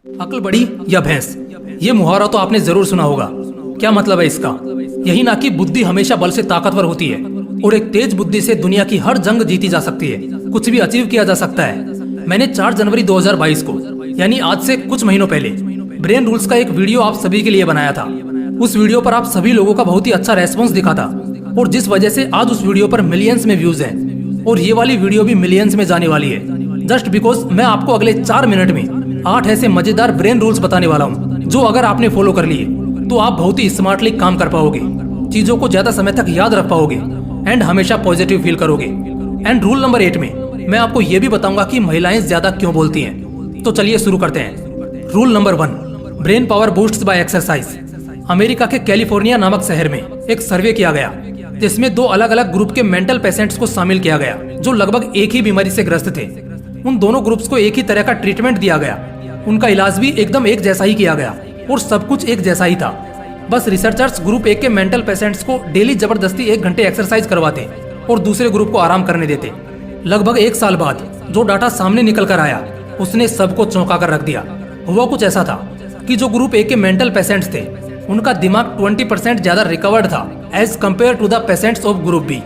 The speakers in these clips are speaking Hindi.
अक्ल बड़ी या भैंस, ये मुहावरा तो आपने जरूर सुना होगा। क्या मतलब है इसका? यही ना कि बुद्धि हमेशा बल से ताकतवर होती है और एक तेज बुद्धि से दुनिया की हर जंग जीती जा सकती है, कुछ भी अचीव किया जा सकता है। मैंने 4 जनवरी 2022 को, यानी आज से कुछ महीनों पहले, ब्रेन रूल्स का एक वीडियो आप सभी के लिए बनाया था। उस वीडियो पर आप सभी लोगों का बहुत ही अच्छा रेस्पॉन्स दिखा था और जिस वजह से आज उस वीडियो पर मिलियंस में व्यूज हैं और ये वाली वीडियो भी मिलियंस में जाने वाली है। जस्ट बिकॉज मैं आपको अगले 4 मिनट में 8 ऐसे मजेदार ब्रेन रूल्स बताने वाला हूँ जो अगर आपने फॉलो कर लिए तो आप बहुत ही स्मार्टली काम कर पाओगे, चीजों को ज्यादा समय तक याद रख पाओगे एंड हमेशा पॉजिटिव फील करोगे। एंड रूल नंबर 8 में मैं आपको ये भी बताऊंगा कि महिलाएं ज्यादा क्यों बोलती हैं। तो चलिए शुरू करते हैं। Rule number 1, brain power boosts by exercise. America के कैलिफोर्निया नामक शहर में एक सर्वे किया गया जिसमें 2 अलग अलग ग्रुप के मेंटल पेशेंट्स को शामिल किया गया जो लगभग एक ही बीमारी से ग्रस्त थे। उन दोनों ग्रुप्स को एक ही तरह का ट्रीटमेंट दिया गया, उनका इलाज भी एकदम एक जैसा ही किया गया और सब कुछ एक जैसा ही था। बस रिसर्चर्स ग्रुप 1 के मेंटल पेशेंट्स को डेली जबरदस्ती 1 घंटे एक्सरसाइज करवाते और दूसरे ग्रुप को आराम करने देते। लगभग 1 साल बाद जो डाटा सामने निकल कर आया उसने सबको चौंका कर रख दिया। हुआ कुछ ऐसा था कि जो ग्रुप 1 के मेंटल पेशेंट्स थे उनका दिमाग 20% ज्यादा रिकवर्ड था as compared to the patients of group B.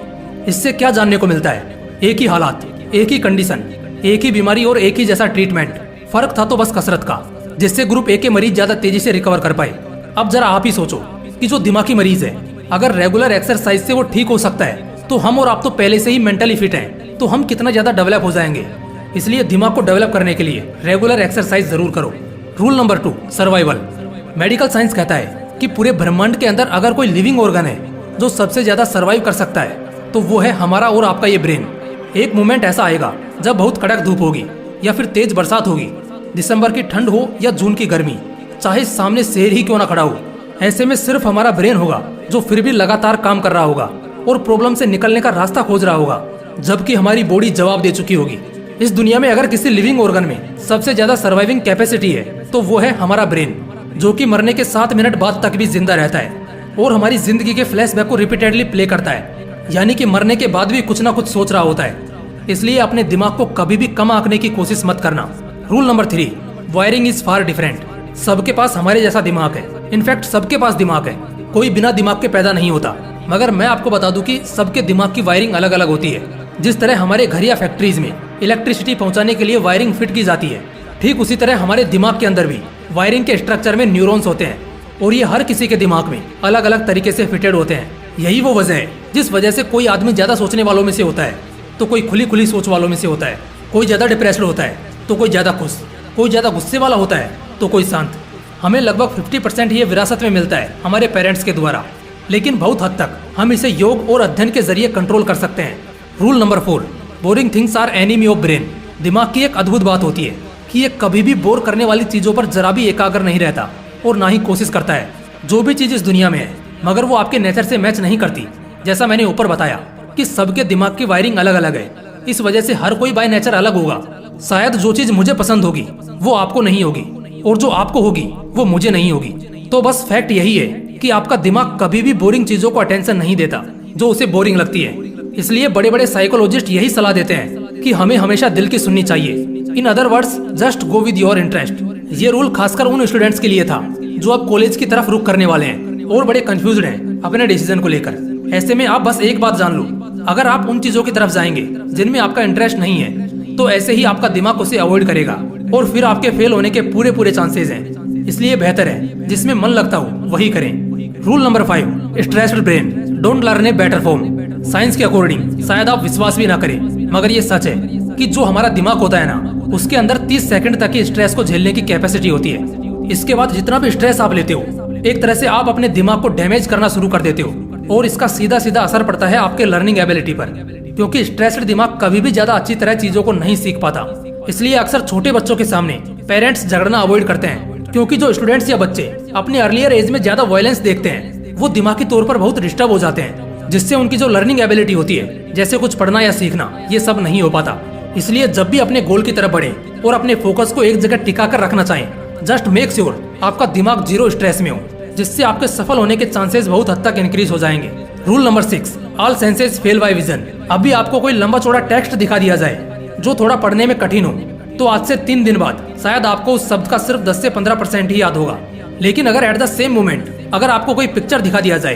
इससे क्या जानने को मिलता है? एक ही हालात, एक ही कंडीशन, एक ही बीमारी और एक ही जैसा ट्रीटमेंट, फर्क था तो बस कसरत का, जिससे ग्रुप ए के मरीज ज्यादा तेजी से रिकवर कर पाए। अब जरा आप ही सोचो कि जो दिमागी मरीज है अगर रेगुलर एक्सरसाइज से वो ठीक हो सकता है तो हम और आप तो पहले से ही मेंटली फिट हैं, तो हम कितना ज्यादा डेवलप हो जाएंगे। इसलिए दिमाग को डेवलप करने के लिए रेगुलर एक्सरसाइज जरूर करो। Rule number 2, survival. Medical science कहता है कि पूरे ब्रह्मांड के अंदर अगर कोई लिविंग ऑर्गन है जो सबसे ज्यादा सर्वाइव कर सकता है तो वो है हमारा और आपका ये ब्रेन। एक मोमेंट ऐसा आएगा जब बहुत कड़क धूप होगी या फिर तेज बरसात होगी, दिसंबर की ठंड हो या जून की गर्मी, चाहे सामने शेर ही क्यों ना खड़ा हो, ऐसे में सिर्फ हमारा ब्रेन होगा जो फिर भी लगातार काम कर रहा होगा और प्रॉब्लम से निकलने का रास्ता खोज रहा होगा, जबकि हमारी बॉडी जवाब दे चुकी होगी। इस दुनिया में अगर किसी लिविंग ऑर्गन में सबसे ज्यादा सर्वाइविंग कैपेसिटी है तो वो है हमारा ब्रेन, जो कि मरने के 7 मिनट बाद तक भी जिंदा रहता है और हमारी जिंदगी के फ्लैशबैक को रिपीटेडली प्ले करता है, यानी कि मरने के बाद भी कुछ ना कुछ सोच रहा होता है। इसलिए अपने दिमाग को कभी भी कम आंकने की कोशिश मत करना। Rule number 3, wiring is far different. सबके पास हमारे जैसा दिमाग है, इनफैक्ट सबके पास दिमाग है, कोई बिना दिमाग के पैदा नहीं होता। मगर मैं आपको बता दूं कि सबके दिमाग की वायरिंग अलग अलग होती है। जिस तरह हमारे घर या फैक्ट्रीज में इलेक्ट्रिसिटी पहुंचाने के लिए वायरिंग फिट की जाती है, ठीक उसी तरह हमारे दिमाग के अंदर भी वायरिंग के स्ट्रक्चर में न्यूरॉन्स होते हैं और ये हर किसी के दिमाग में अलग अलग तरीके से फिटेड होते हैं। यही वो वजह है जिस वजह से कोई आदमी ज्यादा सोचने वालों में से होता है तो कोई खुली खुली सोच वालों में से होता है, कोई ज्यादा डिप्रेस्ड होता है तो कोई ज्यादा खुश, कोई ज्यादा गुस्से वाला होता है तो कोई शांत। हमें लगभग 50% ये विरासत में मिलता है हमारे पेरेंट्स के द्वारा, लेकिन बहुत हद तक हम इसे योग और अध्ययन के जरिए कंट्रोल कर सकते हैं। Rule number 4, boring things are enemy of brain. दिमाग की एक अद्भुत बात होती है कि ये कभी भी बोर करने वाली चीजों पर जरा भी एकाग्र नहीं रहता और ना ही कोशिश करता है। जो भी चीज इस दुनिया में है मगर वो आपके नेचर से मैच नहीं करती। जैसा मैंने ऊपर बताया कि सबके दिमाग की वायरिंग अलग अलग है, इस वजह से हर कोई बाय नेचर अलग होगा। शायद जो चीज मुझे पसंद होगी वो आपको नहीं होगी और जो आपको होगी वो मुझे नहीं होगी। तो बस फैक्ट यही है कि आपका दिमाग कभी भी बोरिंग चीजों को अटेंशन नहीं देता जो उसे बोरिंग लगती है। इसलिए बड़े बड़े साइकोलॉजिस्ट यही सलाह देते हैं कि हमें हमेशा दिल की सुननी चाहिए। In other words, just go with your interest. ये रूल खासकर उन स्टूडेंट्स के लिए था जो अब कॉलेज की तरफ रुख करने वाले हैं और बड़े कंफ्यूज्ड हैं अपने डिसीजन को लेकर। ऐसे में आप बस एक बात जान लो, अगर आप उन चीजों की तरफ जाएंगे जिनमें आपका इंटरेस्ट नहीं है तो ऐसे ही आपका दिमाग उसे अवॉइड करेगा और फिर आपके फेल होने के पूरे चांसेस हैं। इसलिए बेहतर है जिसमें मन लगता हो वही करें। Rule number 5, stressed brain don't learn a better form. Science के अकॉर्डिंग शायद आप विश्वास भी ना करें मगर ये सच है कि जो हमारा दिमाग होता है ना, उसके अंदर 30 सेकंड तक की स्ट्रेस को झेलने की कैपेसिटी होती है। इसके बाद जितना भी स्ट्रेस आप लेते हो एक तरह से आप अपने दिमाग को डैमेज करना शुरू कर देते हो और इसका सीधा सीधा असर पड़ता है आपके लर्निंग एबिलिटी पर, क्योंकि स्ट्रेस्ड दिमाग कभी भी ज्यादा अच्छी तरह चीजों को नहीं सीख पाता। इसलिए अक्सर छोटे बच्चों के सामने पेरेंट्स झगड़ना अवॉइड करते हैं, क्योंकि जो स्टूडेंट्स या बच्चे अपने अर्लियर एज में ज्यादा वायलेंस देखते हैं वो दिमागी तौर पर बहुत डिस्टर्ब हो जाते हैं, जिससे उनकी जो लर्निंग एबिलिटी होती है जैसे कुछ पढ़ना या सीखना ये सब नहीं हो पाता। इसलिए जब भी अपने गोल की तरफ बढ़े और अपने फोकस को एक जगह टिका कर रखना चाहें, जस्ट मेक श्योर आपका दिमाग 0 स्ट्रेस में हो, जिससे आपके सफल होने के चांसेस बहुत हद तक इंक्रीज हो जाएंगे। Rule number 6, all senses fail by vision. अभी आपको कोई लंबा चौड़ा टेक्स्ट दिखा दिया जाए जो थोड़ा पढ़ने में कठिन हो तो आज से 3 दिन बाद शायद आपको उस शब्द का सिर्फ 10 से 15% ही याद होगा। लेकिन अगर एट द सेम मोमेंट अगर आपको कोई पिक्चर दिखा दिया जाए,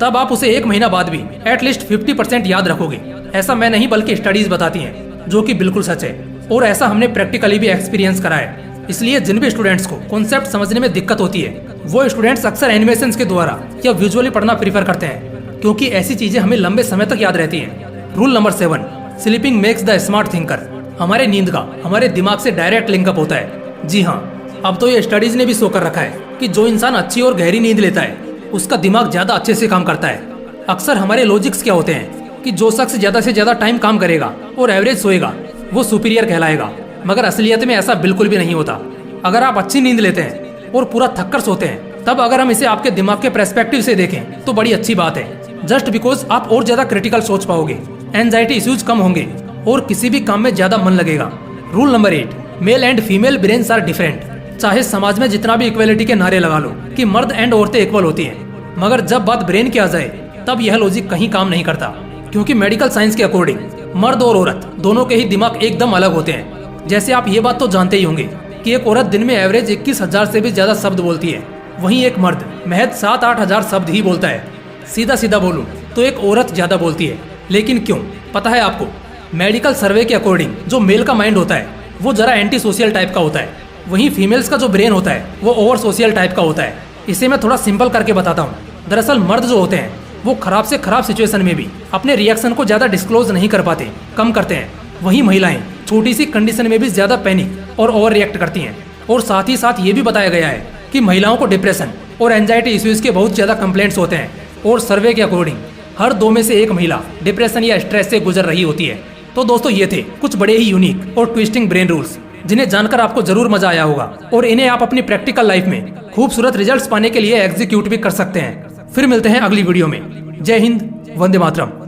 तब आप उसे 1 महीना बाद भी एटलीस्ट 50% याद रखोगे। ऐसा मैं नहीं बल्कि स्टडीज बताती हैं, जो कि बिल्कुल सच है, और ऐसा हमने प्रैक्टिकली भी एक्सपीरियंस करा है। इसलिए जिन भी स्टूडेंट्स को कॉन्सेप्ट समझने में दिक्कत होती है, वो स्टूडेंट्स अक्सर एनिमेशन के द्वारा या विजुअली पढ़ना प्रीफर करते हैं, क्योंकि ऐसी चीजें हमें लंबे समय तक याद रहती हैं। Rule number 7, sleeping makes the smart thinker. हमारे नींद का हमारे दिमाग से डायरेक्ट लिंकअप होता है। जी हाँ, अब तो ये स्टडीज ने भी शो कर रखा है कि जो इंसान अच्छी और गहरी नींद लेता है, उसका दिमाग ज्यादा अच्छे से काम करता है। अक्सर हमारे लॉजिक्स क्या होते हैं कि जो शख्स ज्यादा से ज्यादा टाइम काम करेगा और एवरेज सोएगा, वो सुपीरियर कहलाएगा। मगर असलियत में ऐसा बिल्कुल भी नहीं होता। अगर आप अच्छी नींद लेते हैं और पूरा थककर सोते हैं, तब अगर हम इसे आपके दिमाग के पर्सपेक्टिव से देखें तो बड़ी अच्छी बात है। जस्ट बिकॉज आप और ज्यादा क्रिटिकल सोच पाओगे, एंजाइटी इश्यूज कम होंगे और किसी भी काम में ज्यादा मन लगेगा। Rule number 8, male and female brains are different. चाहे समाज में जितना भी इक्वेलिटी के नारे लगा लो कि मर्द एंड औरतें इक्वल होती हैं, मगर जब बात ब्रेन की आ जाए, तब यह लॉजिक कहीं काम नहीं करता। क्योंकि मेडिकल साइंस के अकॉर्डिंग मर्द और औरत दोनों के ही दिमाग एकदम अलग होते हैं। जैसे आप ये बात तो जानते ही होंगे कि एक औरत दिन में एवरेज 21,000 से भी ज्यादा शब्द बोलती है, वहीं एक मर्द महज 7-8 हजार शब्द ही बोलता है। सीधा सीधा बोलूं तो एक औरत ज्यादा बोलती है। लेकिन क्यों, पता है आपको? मेडिकल सर्वे के अकॉर्डिंग जो मेल का माइंड होता है, वो जरा एंटी सोशल टाइप का होता है, वहीं फीमेल्स का जो ब्रेन होता है, वो ओवर सोशल टाइप का होता है। इसे मैं थोड़ा सिंपल करके बताता हूँ। दरअसल मर्द जो होते हैं, वो खराब से खराब सिचुएशन में भी अपने रिएक्शन को ज्यादा डिस्क्लोज नहीं कर पाते, कम करते हैं। वहीं महिलाएं छोटी सी कंडीशन में भी ज्यादा पैनिक और ओवर रिएक्ट करती हैं। और साथ ही साथ ये भी बताया गया है कि महिलाओं को डिप्रेशन और एंजाइटी इश्यूज के बहुत ज्यादा कंप्लेंट्स होते हैं। और सर्वे के अकॉर्डिंग हर 2 में से 1 महिला डिप्रेशन या स्ट्रेस से गुजर रही होती है। तो दोस्तों, ये थे कुछ बड़े ही यूनिक और ट्विस्टिंग ब्रेन रूल्स, जिन्हें जानकर आपको जरूर मजा आया होगा और इन्हें आप अपनी प्रैक्टिकल लाइफ में खूबसूरत रिजल्ट्स पाने के लिए एग्जीक्यूट भी कर सकते हैं। फिर मिलते हैं अगली वीडियो में। जय हिंद, वंदे मातरम।